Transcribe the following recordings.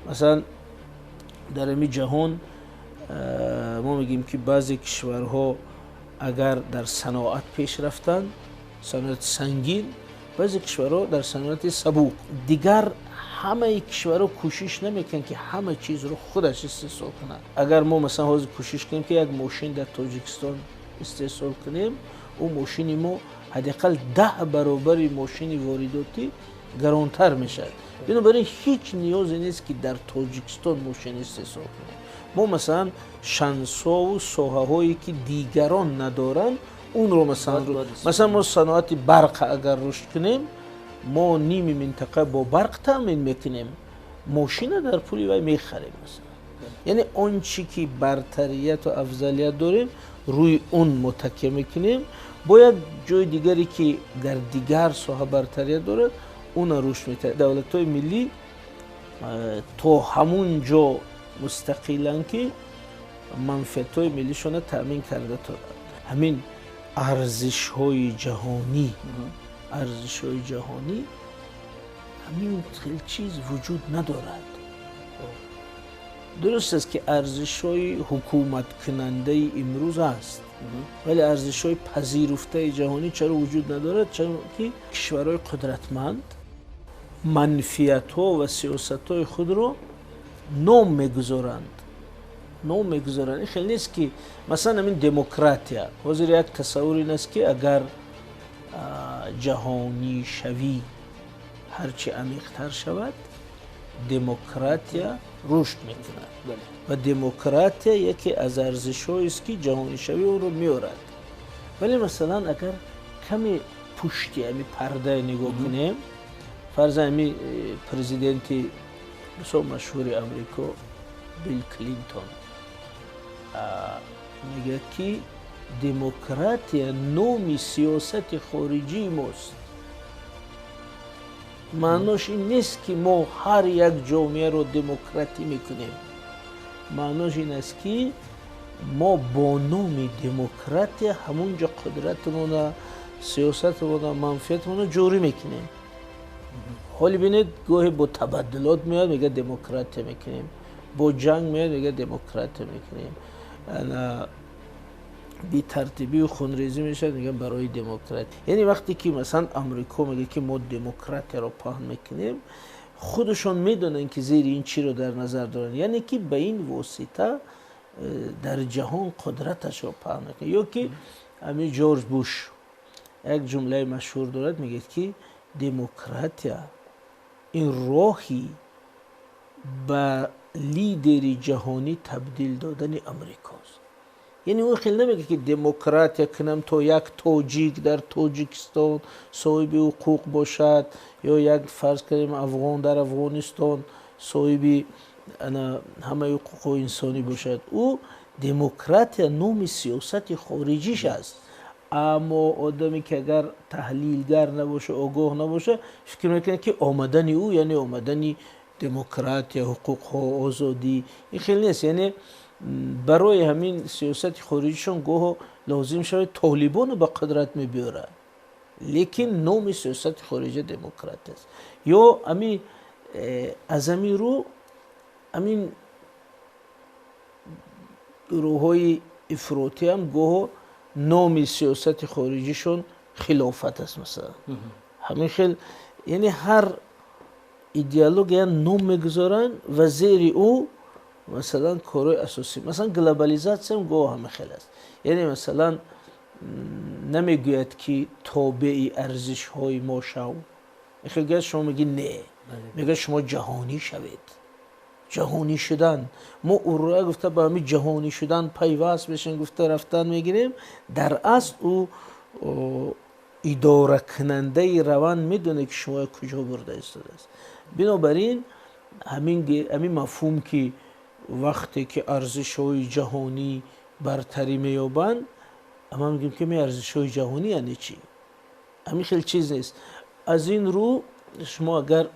مثلا در این جهان ما میگیم که بعضی کشورها اگر در صناعت پیش رفتن، صنایع سنگین، بعضی کشورها در صنایع سبوک. دیگر همه کشورها کوشش نمیکنن که همه چیز رو خودش استحصال کنند. اگر ما مثلا حاضر کوشش کنیم که یک ماشین در تاجیکستان استحصال کنیم، اون ماشین ما حداقل 10 برابر ماشین وارداتی گرانتر میشه. بنابراین هیچ نیازی نیست که در تاجیکستان ماشین استحصال کنیم. ما مثلا شانس‌ها و ساحه‌هایی که دیگران ندارن اون رو مثلا ما صنعت برق اگر رشد کنیم، ما نیم منطقه با برق تامین میکنیم، ماشین در پولی وای میخریم مثلا. یعنی اون چی که برتریت و افضلیت داریم روی اون متکی میکنیم، باید جای دیگری که در دیگر ساحه برتریت داره اون رشد میده. دولت‌های ملی تا همون جا مستقلن که منفعت‌های ملیشون تامین کرده تا همین ارزش‌های جهانی همین خیلی چیز وجود ندارد. درست است که ارزش‌های حکومت کننده امروز هست، ولی ارزش‌های پذیرفته جهانی چرا وجود ندارد؟ چرا که کشورهای قدرتمند منفعت‌ها و سیاست‌های خود رو نام میگذارند. این خیلی نیست که مثلا همین دموکراتیا، حاضر یک تصور این است که اگر جهانی شوی هرچی عمیق‌تر شود، دموکراتیا رشد میکند و دموکراتیا یکی از ارزش‌هایی است که جهانی شوی اون رو میارد. ولی مثلا اگر کمی پشتی همین پرده نگاه کنیم، فرض همین پرزیدنت بسیار مشهور امریکا بیل کلینتون میگه که دموکراتیا نومی سیاست خارجی ماست. معناش این نیست که ما هر یک جامعه رو دموکراتی میکنیم. معناش این است که ما با نام دموکراتیا همونجا قدرتمون، سیاستمون، منفعتمون جوری میکنیم. حالی بینید گاهی با تبدلات میاد میگه دموکراتی میکنیم، با جنگ میاد میگه دموکراتی میکنیم، بی ترتیبی و خونریزی میشه میگن برای دموکراتی. یعنی وقتی که مثلا امریکا میگه که ما دموکراتی رو پهن میکنیم، خودشون میدونن که زیر این چی رو در نظر دارن، یعنی که به این واسطه در جهان قدرتش رو پهن میکنه. یا که همین جورج بوش یک جمله مشهور دارد، میگه که دموکراتیا این راهی به لیدری جهانی تبدیل دادن امریکاست. یعنی او خیلی نمیگه که دموکراتیا کنم تا یک تاجیک در تاجیکستان صاحب حقوق باشد، یا یک فرض کنیم افغان در افغانستان صاحب همه حقوق انسانی باشد. او دموکراتیا نوم سیاست خارجیش است. اما آدمی که اگر تحلیلگر نباشه، آگاه نباشه، فکر میکنه که آمدن او یعنی آمدن دموکراتیا، حقوق ها، آزادی. این خیلی نیست. یعنی برای همین سیاست خارجیشون گاه لازم شده طالبان به قدرت میبیاره، لیکن نوم سیاست خارجی دموکرات است. یا همین از همین رو همین گروه های افراطی هم گاه نوم سیاست خارجیشون خلافت است مثلا. همین خیلی، یعنی هر ایدئولوژی نوم میگذارن و زیر او مثلا کارهای اساسی، مثلا گلوبالیزاسیون هم گاه همه خیلی است. یعنی مثلا نمیگوید که تابع ارزش های ما شو، خیلی شما میگی نه، میگه شما جهانی شوید. جهانی شدن، ما او رو گفته با همین جهانی شدن پیوست بشین، گفته رفتن میگیریم. در اصل او اداره کننده روان میدونه که شما کجا برده ایستاده است. بنابراین همین مفهوم که وقتی که ارزش‌های جهانی برتری می‌یابند، اما میگیم که می ارزش‌های جهانی یعنی چی؟ همین خیلی چیز نیست. از این رو شما اگر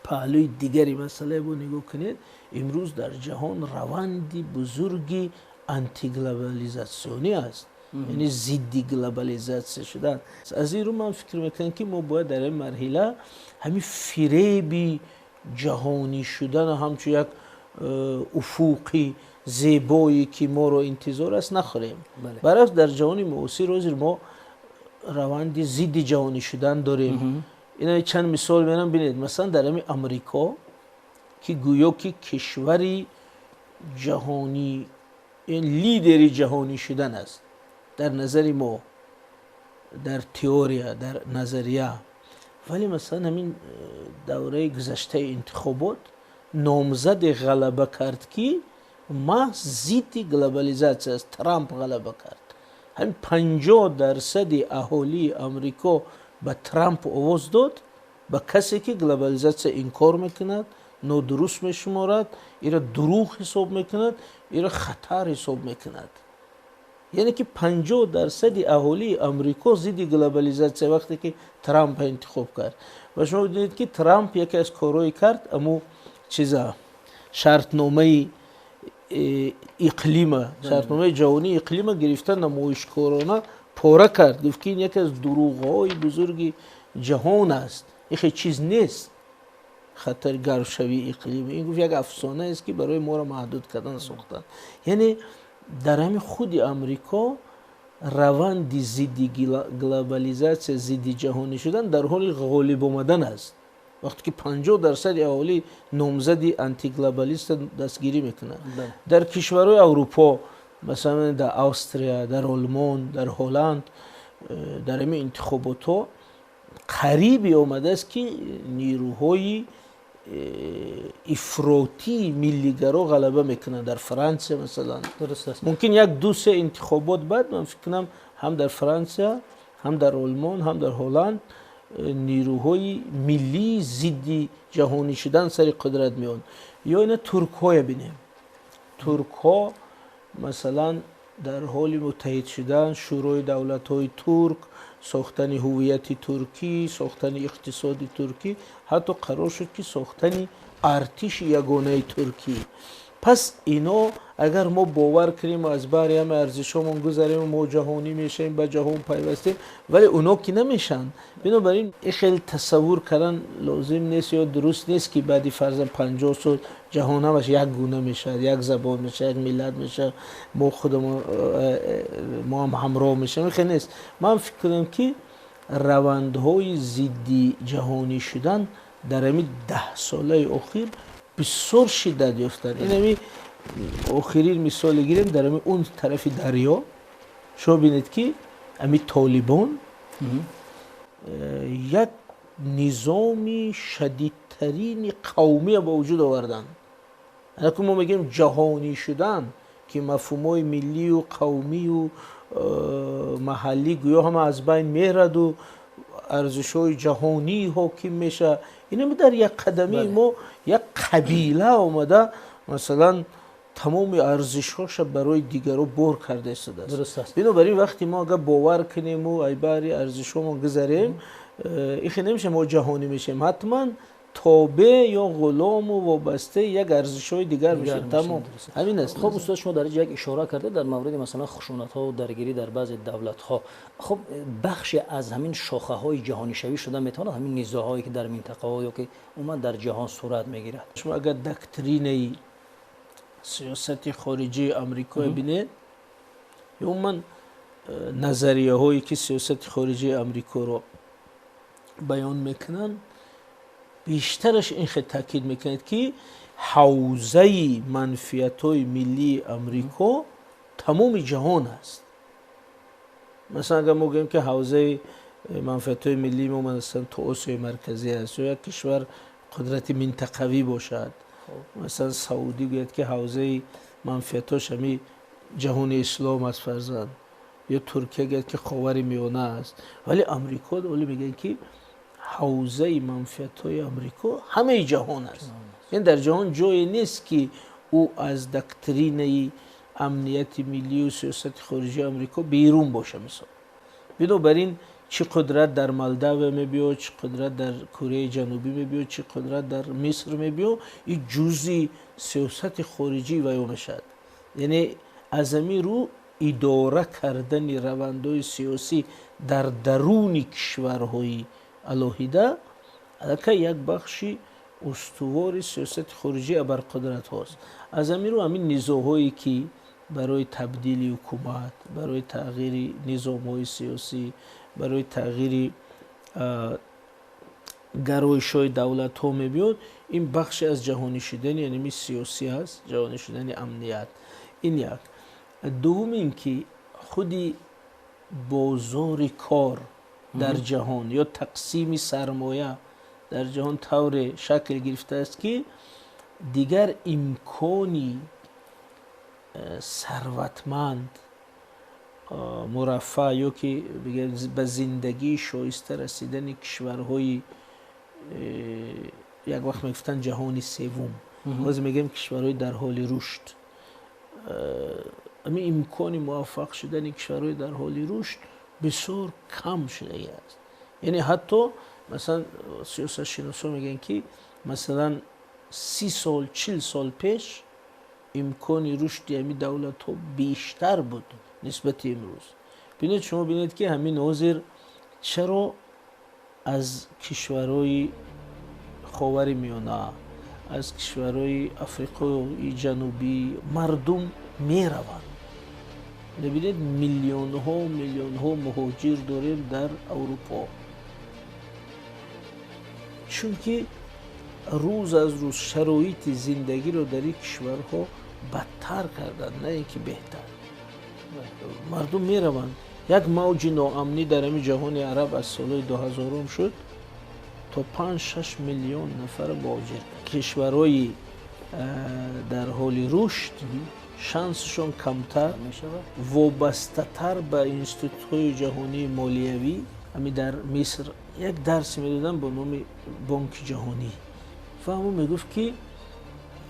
پهلوی دیگری مسئله رو نگاه کنید، امروز در جهان روندی بزرگی آنتی گلوبالیزاسیونی است، یعنی ضد گلوبالیزاسیون شدن. از این رو من فکر میکنم که ما باید در این مرحله همین فریبی جهانی شدن همچون یک افقی زیبایی که ما رو انتظار است نخوریم. برای در جهان معاصر روز ما روند ضد جهانی شدن داریم. اینا چند مثال میارم ببینید. مثلا در همین امریکا که گویا که کشوری جهانی، این لیدری جهانی شدن است در نظر ما، در تئوریا، در نظریه، ولی مثلا همین دوره گذشته انتخابات نامزد غلبه کرد که محض ضد گلوبالیزاسیون است. ترامپ غلبه کرد. همین 50% اهالی امریکا به ترامپ آواز داد، به کسی که گلوبالیزاسیون انکار میکند، نادرست میشمارد، ایرا دروغ حساب میکند، ایرا خطر حساب میکند. یعنی که 50% اهالی امریکا ضد گلوبالیزاسیون وقتی که ترامپ انتخاب کرد. و شما دیدید که ترامپ یکی از کارهایی کرد، اما چیزا شرطنامه اقلیم، شرطنامه جهانی اقلیم گرفتن نمایشکارانه پاره کرد. گفت که این یکی از دروغ‌های بزرگ جهان است، این چیز نیست خطر گرمشوی اقلیم. این گفت یک افسانه است که برای ما را محدود کردن ساختن. یعنی در همین خود امریکا روند ضد گلوبالیزاسیون، ضد جهانی شدن در حال غالب آمدن است. وقتی که 50% اهالی نامزد آنتی گلوبالیست دستگیری میکنند. در کشورهای اروپا مثلا در استریا، در آلمان، در هلند، در همین انتخابات ها قریبی آمده است که نیروهای افراطی ملیگرا غلبه میکنند. در فرانسه مثلا ممکن یک دو سه انتخابات بعد من فکر کنم هم در فرانسه، هم در آلمان، هم در هلند نیروهای ملی ضد جهانی شدن سر قدرت میان. یا اینا ترک های بینیم. ترک ها مثلا در حال متحد شدن، شورای دولت های ترک، ساختن هویت ترکی، ساختن اقتصاد ترکی، حتی قرار شد که ساختن ارتش یگانه ترکی. پس اینا اگر ما باور کنیم از بر همه ارزشامون گذاریم ما جهانی میشیم، به جهان پیوستیم، ولی اونا که نمیشن. بنابراین این خیلی تصور کردن لازم نیست یا درست نیست که بعدی فرضاً 50 سال جهان همش یک گونه میشه، یک زبان میشه، یک ملت میشه، ما خودمون ما هم همراه میشیم. خیلی نیست. من فکر کنم که روندهای ضد جهانی شدن در همین 10 ساله اخیر بسیار شدت یافتن. این همین آخرین مثال گیریم در همین اون طرف دریا شما بینید که همین طالبان یک نظام شدیدترین قومی با وجود آوردن. اگر ما میگیم جهانی شدن که مفهومای ملی و قومی و محلی گویا هم از بین میرد و ارزش‌های جهانی حاکم میشه. اینا در یک قدمی ما یک قبیله آمده مثلا تمام ارزش‌هاش برای دیگران بر کرده است. بنابراین وقتی ما اگر باور کنیم و ای باری ارزش‌هامون گذاریم، این نمیشه ما جهانی میشیم، حتما تابع یا غلام و وابسته یک ارزش‌های دیگر میشیم. تمام همین است. خب استاد شما در یک اشاره کرده در مورد مثلا خشونت‌ها و درگیری در بعضی دولت‌ها. خب بخش از همین شاخه‌های جهانی شوی شده میتونه همین نزاع‌هایی که در منطقه یا که عموما در جهان صورت میگیرد. شما اگر دکترین سیاست خارجی آمریکا ببینید، عموما نظریه‌هایی که سیاست خارجی آمریکا رو بیان میکنن بیشترش این خیلی تاکید میکنید که حوزه منفعت‌های ملی آمریکا تمام جهان است. مثلا اگر ما بگیم که حوزه منفعت‌های ملی ما مثلا تو آسیای مرکزی است یا یک کشور قدرت منطقوی باشد، مثلا سعودی گوید که حوزه منفعت‌هاش همین جهان اسلام است فرضاً، یا ترکیه گوید که خاور میانه است، ولی آمریکا ولی میگن که حوزه منفعت‌های آمریکا همه جهان است. یعنی در جهان جایی نیست که او از دکترین امنیت ملی و سیاست خارجی آمریکا بیرون باشه. مثلا بنابراین چه قدرت در مالدو میبیاد، چه قدرت در کره جنوبی میبیاد، چه قدرت در مصر میبیاد، این جزئی سیاست خارجی و میشد. یعنی از همین رو اداره کردن روندهای سیاسی در درون کشورهای علاهیده که یک بخشی استوار سیاست خارجی ابرقدرت هاست. از همین رو همین نزاع‌هایی که برای تبدیل حکومت، برای تغییر نظام‌های سیاسی، برای تغییر گرایش‌های دولت‌ها می‌بیاد، این بخشی از جهانی شدن یعنی می سیاسی هست، جهانی شدن امنیت. این یک. دوم این که خودی بازار کار در جهان یا تقسیم سرمایه در جهان طور شکل گرفته است که دیگر امکانی ثروتمند مرفه یا که به زندگی شایسته رسیدن کشورهای یک وقت میگفتن جهانی سوم، باز میگم کشورهای در حال رشد، اما امکان موفق شدن کشورهای در حال رشد بسیار کم شده است. یعنی حتی مثلا سیاست شناسا میگن که مثلا 30 سال 40 سال پیش امکان رشد همین دولت ها بیشتر بود نسبت امروز. ببینید شما ببینید که همین حاضر چرا از کشورهای خاور میانه، از کشورهای افریقای جنوبی مردم میروند. ببینید میلیون ها مهاجر داریم در اروپا، چون که روز از روز شرایط زندگی رو در این کشورها بدتر کردن، نه اینکه بهتر. مردم میروند. یک موج ناامنی در همین جهان عرب از سال 2000 شد تا 5-6 میلیون نفر مهاجر. کشورهای در حال رشد شانسشون کمتر، وابسته تر به انستیتوت‌های جهانی مالیوی. همین در مصر یک درس میدادن با نام بانک جهانی و همون میگفت که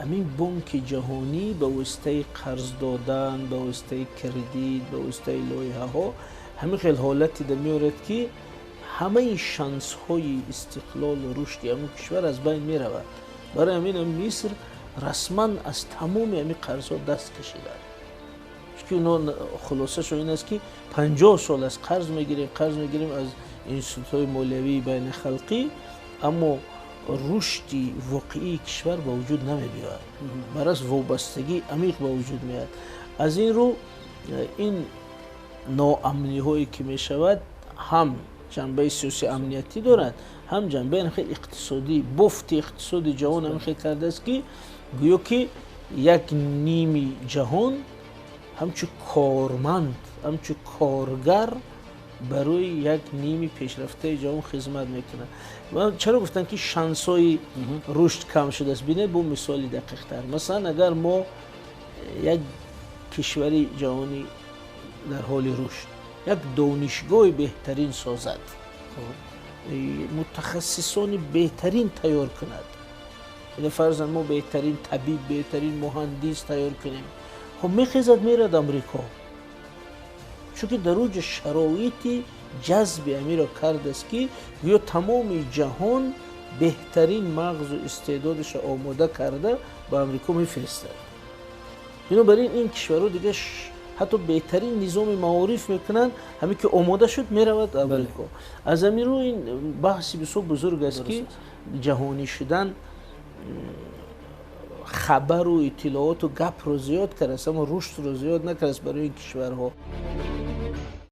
همین بانک جهانی به واسطه قرض دادن، به واسطه کردیت، به واسطه لایحه ها همین خیلی حالتی در میارد که همه شانس های استقلال و رشد همون کشور از بین میرود. برای همین مصر رسما از تمام همین قرض ها دست کشیده. چون اونا خلاصه شو این است که 50 سال از قرض میگیریم از انستیتوت‌های مالیوی بین خلقی، اما رشدی واقعی کشور به وجود نمی‌آید. برای وابستگی عمیق به وجود میاد. از این رو این ناامنی هایی که میشود هم جنبه سیاسی امنیتی دارد، هم جنبه خیلی اقتصادی. بافت اقتصادی جهان هم خیلی کرده است که گویا که یک نیمی جهان همچون کارمند، همچون کارگر برای یک نیمی پیشرفته جهان خدمت میکنه. و چرا گفتن که شانس‌های رشد کم شده است؟ ببینید با مثالی دقیق تر، مثلا اگر ما یک کشوری جهانی در حال رشد یک دانشگاه بهترین سازد، متخصصان بهترین تیار کند، یعنی فرضاً ما بهترین طبیب، بهترین مهندس تیار کنیم، خب میخیزد میرد امریکا، چون که در اوج شرایطی جذب امیر را کرده است که یا تمام جهان بهترین مغز و استعدادش آماده کرده به امریکا میفرستد. بنابراین این کشورها دیگه حتی بهترین نظام معارف میکنن، همین که آماده شد میرود امریکا. از همین رو این بحثی بسیار بزرگ است که جهانی شدن خبر و اطلاعات و گپ رو زیاد کرده است، اما رشد رو زیاد نکرده است برای این کشورها.